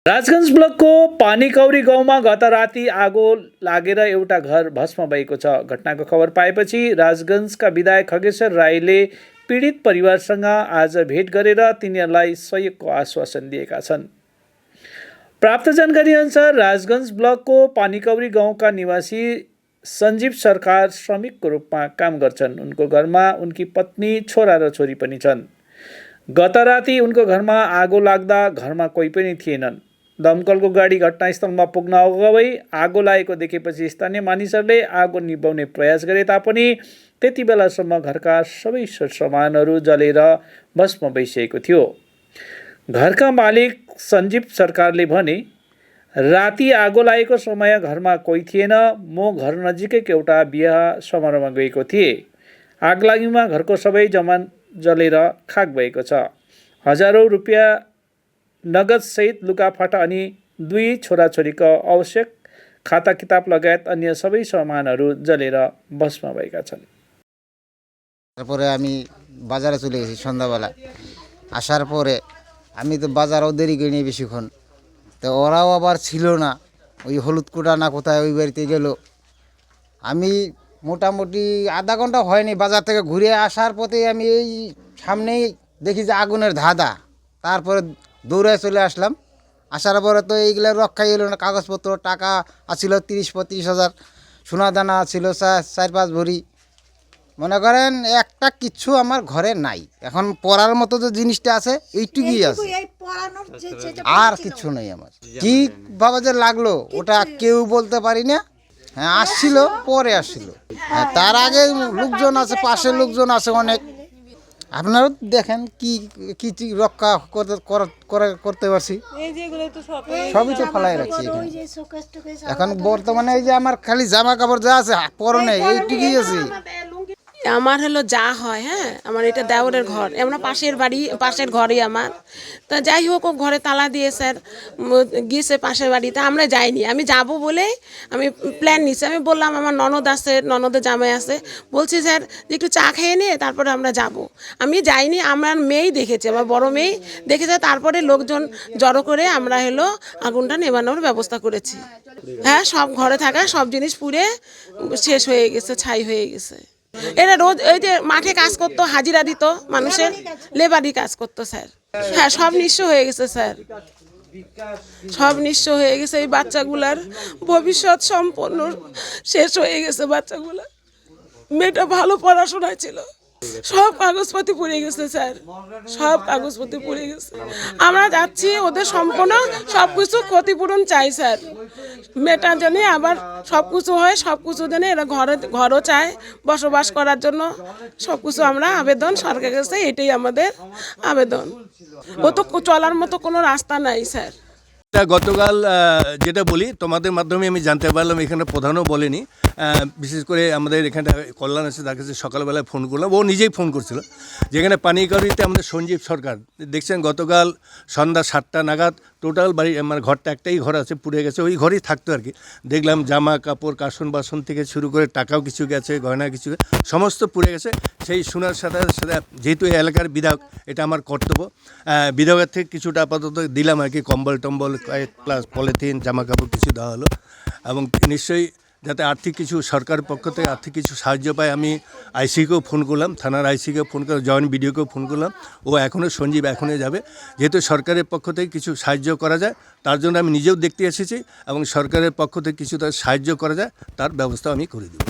राजगञ्ज ब्लकको पानीकौरी गाउँमा गत राति आगो लागेर एउटा घर भस्म भएको छ। घटनाको खबर पाएपछि राजगञ्जका विधायक खगेश्वर राईले पीडित परिवारसँग आज भेट गरेर तिनीहरूलाई सहयोगको आश्वासन दिएका छन्। प्राप्त जानकारी अनुसार राजगञ्ज ब्लकको पानीकौरी गाउँका निवासी सञ्जीव सरकार श्रमिकको रूपमा काम गर्छन्। उनको घरमा उनकी पत्नी, छोरा र छोरी पनि छन्। गत राति उनको घरमा आगो लाग्दा घरमा कोही पनि थिएनन्। दमकलको गाडी घटनास्थलमा पुग्न अगावै आगो लागेको देखेपछि स्थानीय मानिसहरूले आगो निभाउने प्रयास गरे तापनि त्यति बेलासम्म घरका सबै सरसामानहरू जलेर भस्म भइसकेको थियो। घरका मालिक सञ्जीव सरकारले भने, राति आगो लागेको समय घरमा कोही थिएन। म घर नजिकैको एउटा बिहा समारोहमा गएको थिएँ। आगलागीमा घरको सबै जमान जलेर खाक भएको छ। हजारौं रुपियाँ नगद सहित लुगाफाटा अनि 2 छोराछोरीको आवश्यक खाता किताब लगायत अन्य सबै सामानहरू जलेर भस्म भएका छन्। তারপরে আমি বাজারে চলে গেছি সন্ধ্যাবেলা। আসার পরে আমি তো বাজারও দেরি করিনি বেশিক্ষণ, তো ওরাও আবার ছিল না, ওই হলুদ কুটা না কোথায় ওই বাড়িতে গেল। আমি মোটামুটি আধা ঘন্টা হয়নি বাজার থেকে ঘুরে আসার পথে আমি এই সামনেই দেখি যে আগুনের ধাঁধা। তারপরে দৌড়ে চলে আসলাম। আসার পরে তো এইগুলো রক্ষাই হলো না। কাগজপত্র টাকা আছিল 30-35 হাজার, সোনা দানা ছিল 4-5 ভরি। মনে করেন একটা কিচ্ছু আমার ঘরে নাই। এখন পড়ার মতো যে জিনিসটা আছে এইটুকুই আছে, আর কিচ্ছু নেই আমার। কি ভাবে যে লাগলো ওটা কেউ বলতে পারি না। হ্যাঁ আসছিল, পরে আসছিল। হ্যাঁ, তার আগে লোকজন আছে, পাশের লোকজন আছে অনেক। আপনারাও দেখেন কি কি রক্ষা করতে পারছি। সবই তো ফেলাই রাখছি এখানে। এখন বর্তমানে এই যে আমার খালি জামা কাপড় যা আছে পরনে এইটুকুই আছে। আমার হলো যা হয়, হ্যাঁ আমার এটা দেওরের ঘর, আমরা পাশের বাড়ি, পাশের ঘরই আমার। তা যাই হোক, ও ঘরে তালা দিয়ে স্যার গিয়েছে পাশের বাড়িতে, আমরা যাইনি। আমি যাব বলে আমি প্ল্যান নিচ্ছি। আমি বললাম আমার ননদ আছে, ননদের জামাই আছে, বলছি স্যার যে একটু চা খেয়ে নিয়ে তারপরে আমরা যাব। আমি যাইনি, আমার মেয়েই দেখেছে, আমার বড় মেয়ে দেখেছে। তারপরে লোকজন জড়ো করে আমরা হলো আগুনটা নেভানোর ব্যবস্থা করেছি। হ্যাঁ, সব ঘরে থাকা সব জিনিস পুড়ে শেষ হয়ে গেছে, ছাই হয়ে গেছে। এরা রোজ এই যে মাঠে কাজ করতো, হাজিরা দিত, মানুষের লেবারি কাজ করতো স্যার। হ্যাঁ, সব নিঃস্ব হয়ে গেছে স্যার, সব নিঃস্ব হয়ে গেছে। এই বাচ্চাগুলার ভবিষ্যৎ সম্পূর্ণ শেষ হয়ে গেছে। বাচ্চাগুলা, মেয়েটা ভালো পড়াশোনায় ছিল, সব কাগজপত্র পুড়ে গেছে স্যার, সব কাগজপত্র পুড়ে গেছে। আমরা যাচ্ছি ওদের সম্পূর্ণ সব কিছু ক্ষতিপূরণ চাই স্যার। মেয়েটার জন্য আবার সব কিছু হয়, সব কিছু জন্য এরা ঘরও চায় বসবাস করার জন্য। সব কিছু আমরা আবেদন সরকারের কাছে, এটাই আমাদের আবেদন। ও তো চলার মতো কোনো রাস্তা নাই স্যার। গতকাল যেটা বলি তোমাদের মাধ্যমে আমি জানতে পারলাম, এখানে প্রধানও বলেনি, বিশেষ করে আমাদের এখানে কল্যাণ আছে, তার কাছে সকালবেলায় ফোন করলাম, ও নিজেই ফোন করছিল। যেখানে পানিকৌড়িতে আমাদের সঞ্জীব সরকার, দেখছেন গতকাল সন্ধ্যা 7টা নাগাদ টোটাল বাড়ি, আমার ঘরটা একটাই ঘর আছে, পুড়ে গেছে। ওই ঘরেই থাকতো আর কি। দেখলাম জামা কাপড়, কাসন বাসন থেকে শুরু করে টাকাও কিছু গেছে, গয়না কিছু সমস্ত পুড়ে গেছে। সেই শোনার সাথে সাথে যেহেতু এই এলাকার বিধায়ক, এটা আমার কর্তব্য, বিধায়কের থেকে কিছুটা আপাতত দিলাম আর কি, কম্বল টম্বল প্লাস পলিথিন, জামা কাপড় কিছু দেওয়া হলো। এবং নিশ্চয়ই যাতে আর্থিক কিছু সরকারের পক্ষ থেকে আর্থিক কিছু সাহায্য পায়। আমি আইসিকেও ফোন করলাম, থানার আইসিকেও ফোন করলাম, জয়েন্ট বিডিওকেও ফোন করলাম। ও এখনও সঞ্জীব এখনই যাবে। যেহেতু সরকারের পক্ষ থেকে কিছু সাহায্য করা যায়, তার জন্য আমি নিজেও দেখতে এসেছি, এবং সরকারের পক্ষ থেকে কিছু তার সাহায্য করা যায় তার ব্যবস্থা আমি করে দেব।